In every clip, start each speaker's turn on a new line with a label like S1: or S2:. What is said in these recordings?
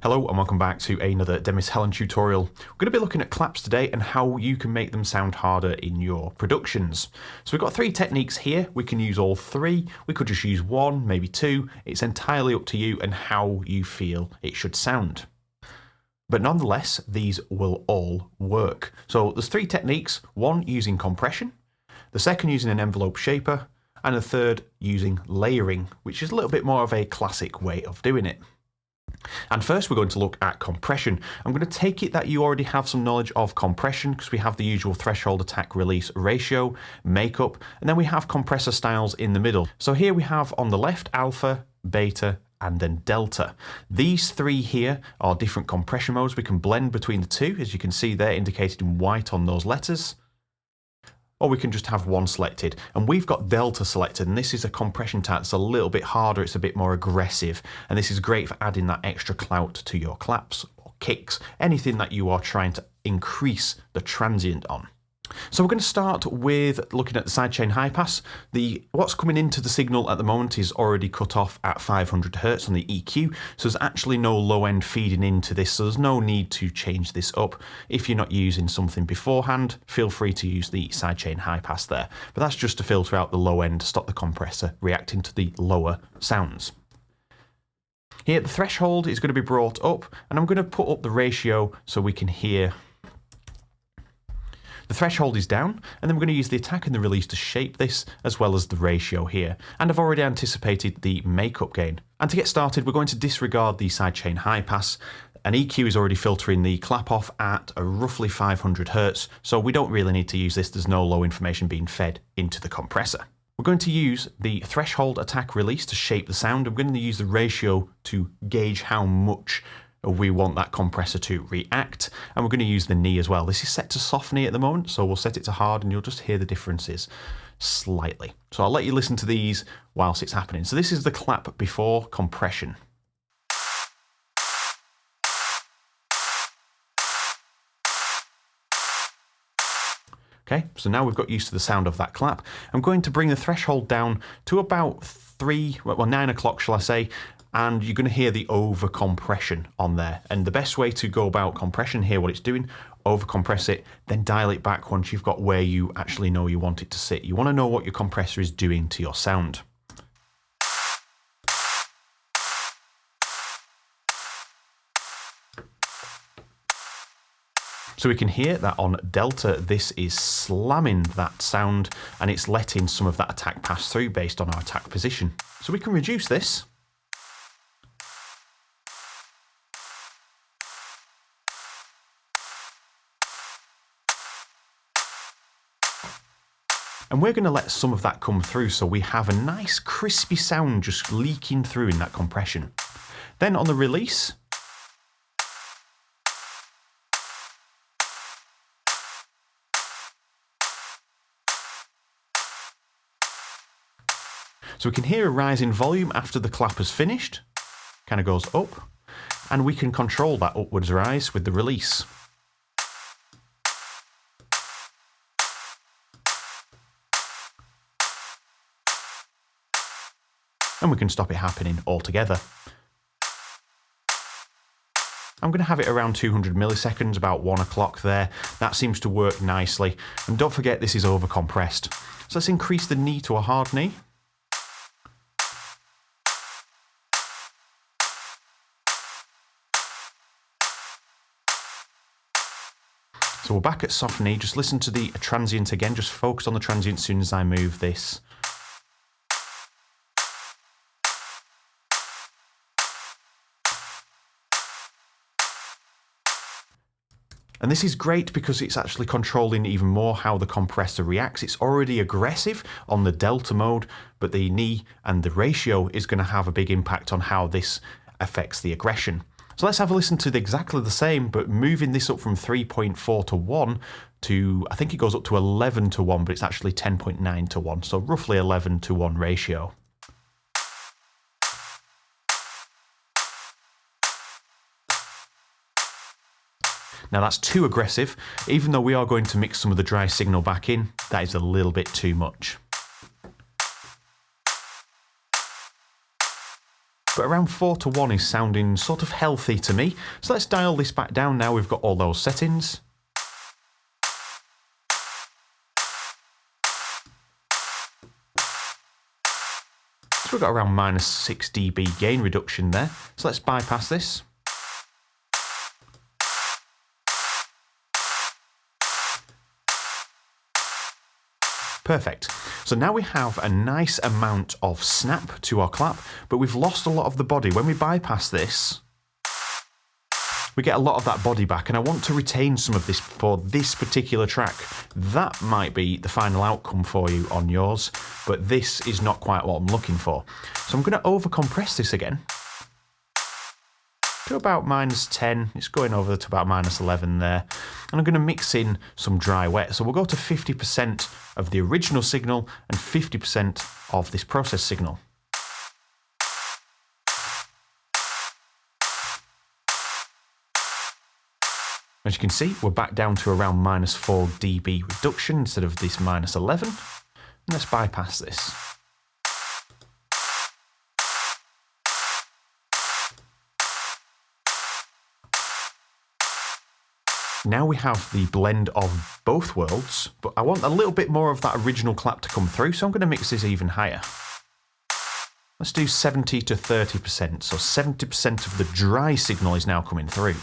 S1: Hello and welcome back to another Demis Hellen tutorial. We're going to be looking at claps today and how you can make them sound harder in your productions. So we've got three techniques here. We can use all three. We could just use one, maybe two. It's entirely up to you and how you feel it should sound. But nonetheless, these will all work. So there's three techniques. One using compression, the second using an envelope shaper, and the third using layering, which is a little bit more of a classic way of doing it. And first we're going to look at compression. I'm going to take it that you already have some knowledge of compression because we have the usual threshold attack release ratio, makeup, and then we have compressor styles in the middle. So here we have on the left alpha, beta, and then delta. These three here are different compression modes. We can blend between the two, as you can see there indicated in white on those letters. Or we can just have one selected, and we've got delta selected, and this is a compression type that's a little bit harder, it's a bit more aggressive, and this is great for adding that extra clout to your claps or kicks, anything that you are trying to increase the transient on. So we're going to start with looking at the sidechain high pass. What's coming into the signal at the moment is already cut off at 500 Hz on the EQ, so there's actually no low end feeding into this, so there's no need to change this up. If you're not using something beforehand, feel free to use the sidechain high pass there, but that's just to filter out the low end to stop the compressor reacting to the lower sounds. Here the threshold is going to be brought up, and I'm going to put up the ratio so we can hear. The threshold is down, and then we're going to use the attack and the release to shape this, as well as the ratio here. And I've already anticipated the makeup gain. And to get started, we're going to disregard the sidechain high pass. An EQ is already filtering the clap off at a roughly 500 Hz, so we don't really need to use this. There's no low information being fed into the compressor. We're going to use the threshold attack release to shape the sound. I'm going to use the ratio to gauge how much we want that compressor to react, and we're going to use the knee as well. This is set to soft knee at the moment, so we'll set it to hard and you'll just hear the differences slightly. So I'll let you listen to these whilst it's happening. So this is the clap before compression. Okay, so now we've got used to the sound of that clap. I'm going to bring the threshold down to about 9 o'clock, shall I say, and you're going to hear the over compression on there. And the best way to go about compression, hear what it's doing, over compress it, then dial it back once you've got where you actually know you want it to sit. You want to know what your compressor is doing to your sound. So we can hear that on delta, this is slamming that sound, and it's letting some of that attack pass through based on our attack position. So we can reduce this. And we're going to let some of that come through so we have a nice crispy sound just leaking through in that compression. Then on the release, so we can hear a rise in volume after the clap has finished, kind of goes up, and we can control that upwards rise with the release. And we can stop it happening altogether. I'm going to have it around 200 milliseconds, about 1 o'clock there. That seems to work nicely. And don't forget this is over compressed. So let's increase the knee to a hard knee. So we're back at soft knee. Just listen to the transient again. Just focus on the transient as soon as I move this. And this is great because it's actually controlling even more how the compressor reacts. It's already aggressive on the delta mode, but the knee and the ratio is going to have a big impact on how this affects the aggression. So let's have a listen to exactly the same, but moving this up from 3.4 to 1 to, I think it goes up to 11 to 1, but it's actually 10.9 to 1, so roughly 11 to 1 ratio. Now that's too aggressive. Even though we are going to mix some of the dry signal back in, that is a little bit too much. but around 4 to 1 is sounding sort of healthy to me. So let's dial this back down now we've got all those settings. So we've got around minus 6 dB gain reduction there. So let's bypass this. Perfect. So now we have a nice amount of snap to our clap, but we've lost a lot of the body. When we bypass this, we get a lot of that body back, and I want to retain some of this for this particular track. That might be the final outcome for you on yours, but this is not quite what I'm looking for. So I'm going to overcompress this again to about minus 10. It's going over to about minus 11 there. And I'm going to mix in some dry wet. So we'll go to 50% of the original signal and 50% of this process signal. As you can see, we're back down to around minus 4 dB reduction instead of this minus 11. And let's bypass this. Now we have the blend of both worlds, but I want a little bit more of that original clap to come through, so I'm going to mix this even higher. Let's do 70 to 30%, so 70% of the dry signal is now coming through.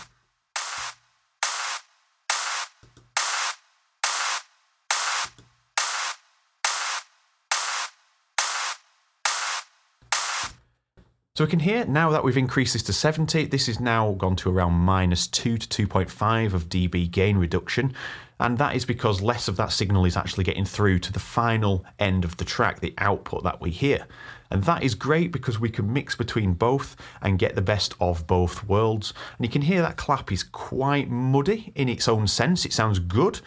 S1: So we can hear now that we've increased this to 70, this is now gone to around minus 2 to 2.5 of dB gain reduction. And that is because less of that signal is actually getting through to the final end of the track, the output that we hear. And that is great because we can mix between both and get the best of both worlds. And you can hear that clap is quite muddy in its own sense. It sounds good.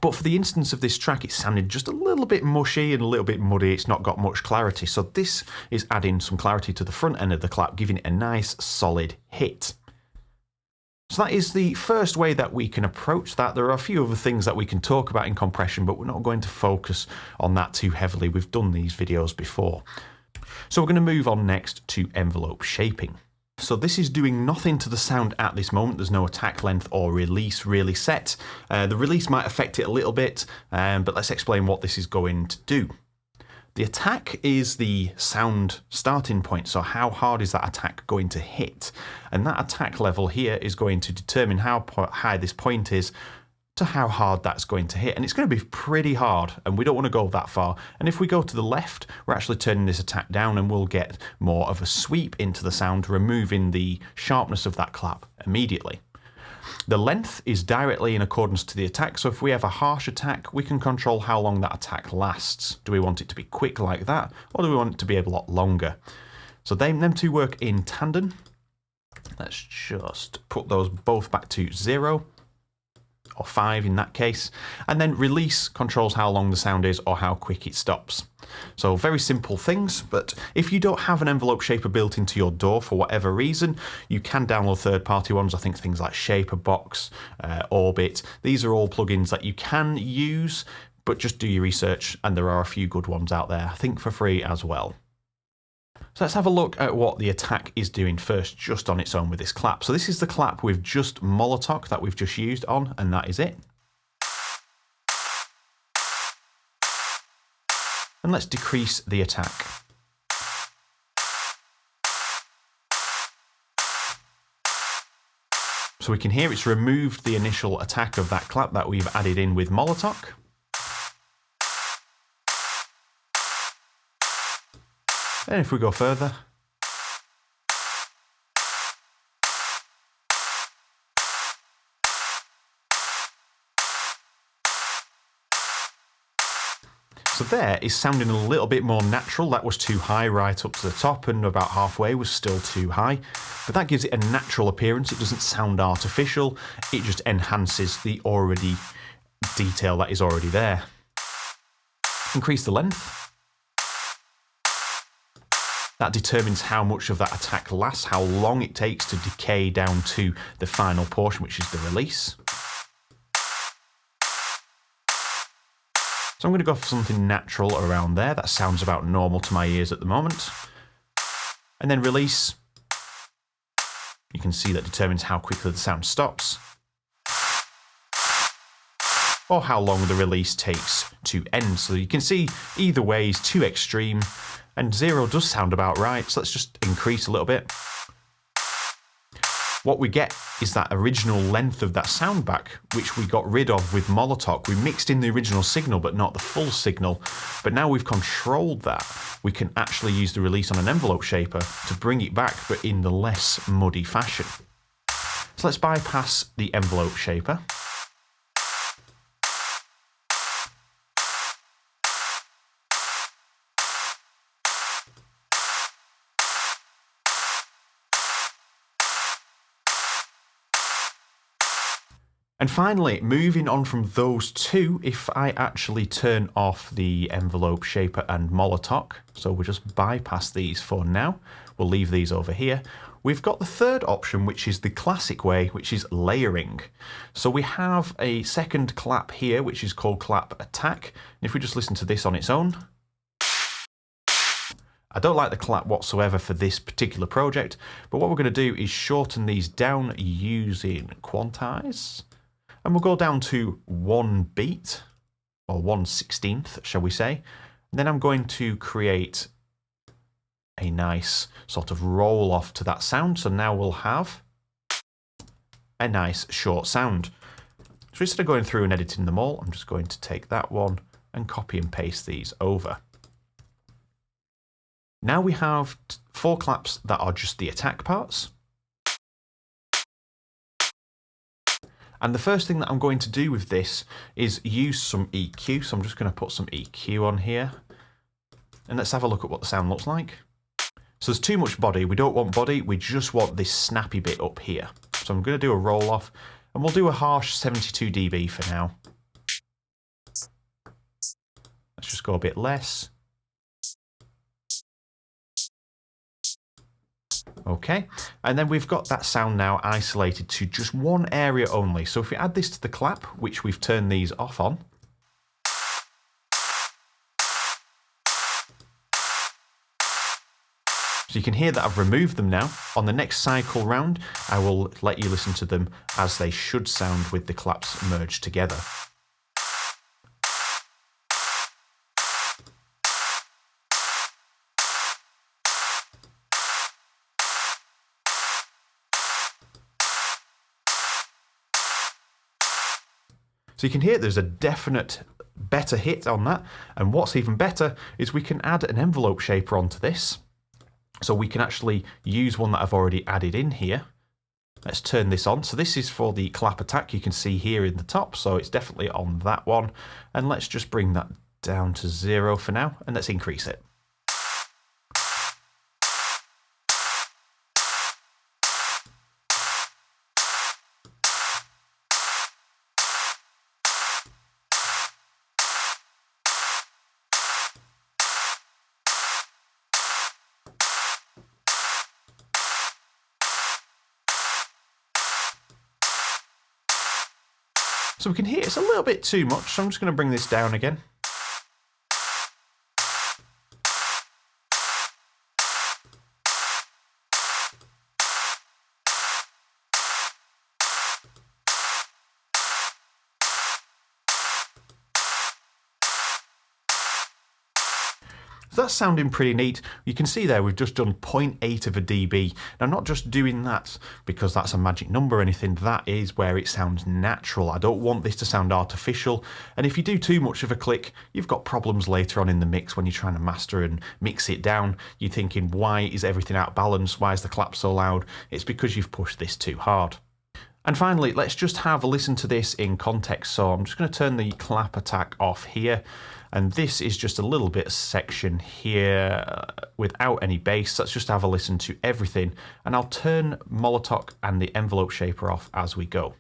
S1: But for the instance of this track, it sounded just a little bit mushy and a little bit muddy. It's not got much clarity. So this is adding some clarity to the front end of the clap, giving it a nice solid hit. So that is the first way that we can approach that. There are a few other things that we can talk about in compression, but we're not going to focus on that too heavily. We've done these videos before. So we're going to move on next to envelope shaping. So this is doing nothing to the sound at this moment. There's no attack length or release really set. The release might affect it a little bit, but let's explain what this is going to do. The attack is the sound starting point, so how hard is that attack going to hit? And that attack level here is going to determine how high this point is to how hard that's going to hit. And it's going to be pretty hard, and we don't want to go that far. And if we go to the left, we're actually turning this attack down, and we'll get more of a sweep into the sound, removing the sharpness of that clap immediately. The length is directly in accordance to the attack, so if we have a harsh attack, we can control how long that attack lasts. Do we want it to be quick like that, or do we want it to be a lot longer? So them two work in tandem. Let's just put those both back to 0, or 5 in that case, and then release controls how long the sound is or how quick it stops. So very simple things, but if you don't have an envelope shaper built into your DAW for whatever reason, you can download third-party ones. I think things like Shaperbox, Orbit, these are all plugins that you can use, but just do your research, and there are a few good ones out there, I think for free as well. So let's have a look at what the attack is doing first, just on its own with this clap. So this is the clap with just Molotoc that we've just used on, and that is it. And let's decrease the attack. So we can hear it's removed the initial attack of that clap that we've added in with Molotoc. And if we go further, so there is sounding a little bit more natural. That was too high right up to the top, and about halfway was still too high. But that gives it a natural appearance. It doesn't sound artificial. It just enhances the already detail that is already there. Increase the length. That determines how much of that attack lasts, how long it takes to decay down to the final portion, which is the release. So I'm going to go for something natural around there. That sounds about normal to my ears at the moment. And then release, You can see that determines how quickly the sound stops, or how long the release takes to end. So you can see either way is too extreme, and 0 does sound about right, so let's just increase a little bit. What we get is that original length of that sound back, which we got rid of with Molotov. We mixed in the original signal, but not the full signal. But now we've controlled that, we can actually use the release on an envelope shaper to bring it back, but in the less muddy fashion. So let's bypass the envelope shaper. And finally, moving on from those two, if I actually turn off the envelope shaper and Molotov, so we'll just bypass these for now, we'll leave these over here. We've got the third option, which is the classic way, which is layering. So we have a second clap here, which is called clap attack. And if we just listen to this on its own, I don't like the clap whatsoever for this particular project, but what we're going to do is shorten these down using quantize. And we'll go down to 1 beat, or 1/16th, shall we say. And then I'm going to create a nice sort of roll off to that sound. So now we'll have a nice short sound. So instead of going through and editing them all, I'm just going to take that one and copy and paste these over. Now we have 4 claps that are just the attack parts. And the first thing that I'm going to do with this is use some EQ. So I'm just going to put some EQ on here. And let's have a look at what the sound looks like. So there's too much body. We don't want body. We just want this snappy bit up here. So I'm going to do a roll off. And we'll do a harsh 72 dB for now. Let's just go a bit less. Okay, and then we've got that sound now isolated to just one area only. So if we add this to the clap, which we've turned these off on, so you can hear that I've removed them now. On the next cycle round, I will let you listen to them as they should sound with the claps merged together. So you can hear there's a definite better hit on that. And what's even better is we can add an envelope shaper onto this. So we can actually use one that I've already added in here. Let's turn this on. So this is for the clap attack you can see here in the top. So it's definitely on that one. And let's just bring that down to 0 for now. And let's increase it. So we can hear it's a little bit too much, so I'm just going to bring this down again. So that's sounding pretty neat. You can see there we've just done 0.8 of a dB. Now I'm not just doing that because that's a magic number or anything, that is where it sounds natural. I don't want this to sound artificial, and if you do too much of a click, you've got problems later on in the mix when you're trying to master and mix it down. You're thinking, why is everything out of balance? Why is the clap so loud? It's because you've pushed this too hard. And finally, let's just have a listen to this in context. So I'm just going to turn the clap attack off here. And this is just a little bit of section here without any bass. Let's just have a listen to everything. And I'll turn Molotov and the envelope shaper off as we go.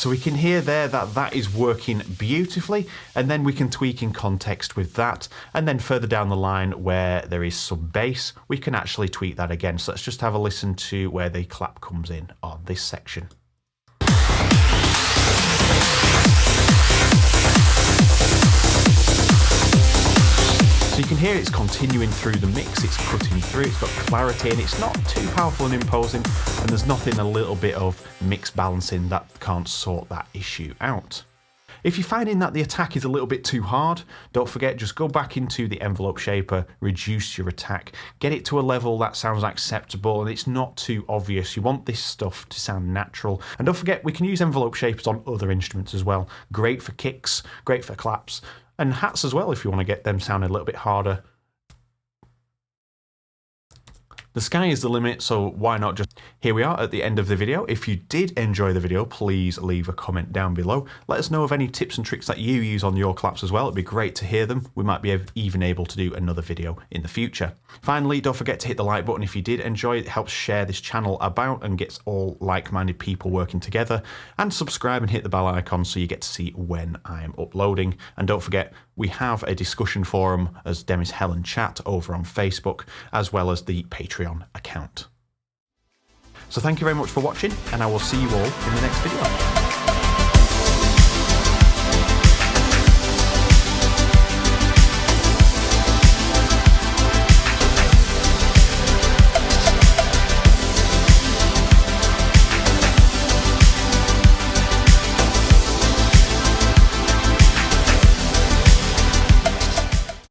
S1: So we can hear there that that is working beautifully, and then we can tweak in context with that. And then further down the line where there is some bass, we can actually tweak that again. So let's just have a listen to where the clap comes in on this section. So you can hear it's continuing through the mix, it's cutting through, it's got clarity, and it's not too powerful and imposing, and there's nothing a little bit of mix balancing that can't sort that issue out. If you're finding that the attack is a little bit too hard, don't forget, just go back into the envelope shaper, reduce your attack, get it to a level that sounds acceptable and it's not too obvious. You want this stuff to sound natural. And don't forget, we can use envelope shapers on other instruments as well. Great for kicks, great for claps, and hats as well if you want to get them sounding a little bit harder. The sky is the limit, so why not just... Here we are at the end of the video. If you did enjoy the video, please leave a comment down below. Let us know of any tips and tricks that you use on your claps as well. It'd be great to hear them. We might be even able to do another video in the future. Finally, don't forget to hit the like button if you did enjoy it. It helps share this channel about and gets all like-minded people working together. And subscribe and hit the bell icon so you get to see when I'm uploading. And don't forget, we have a discussion forum as Demis Hellen Chat over on Facebook, as well as the Patreon account. So thank you very much for watching, and I will see you all in the next video.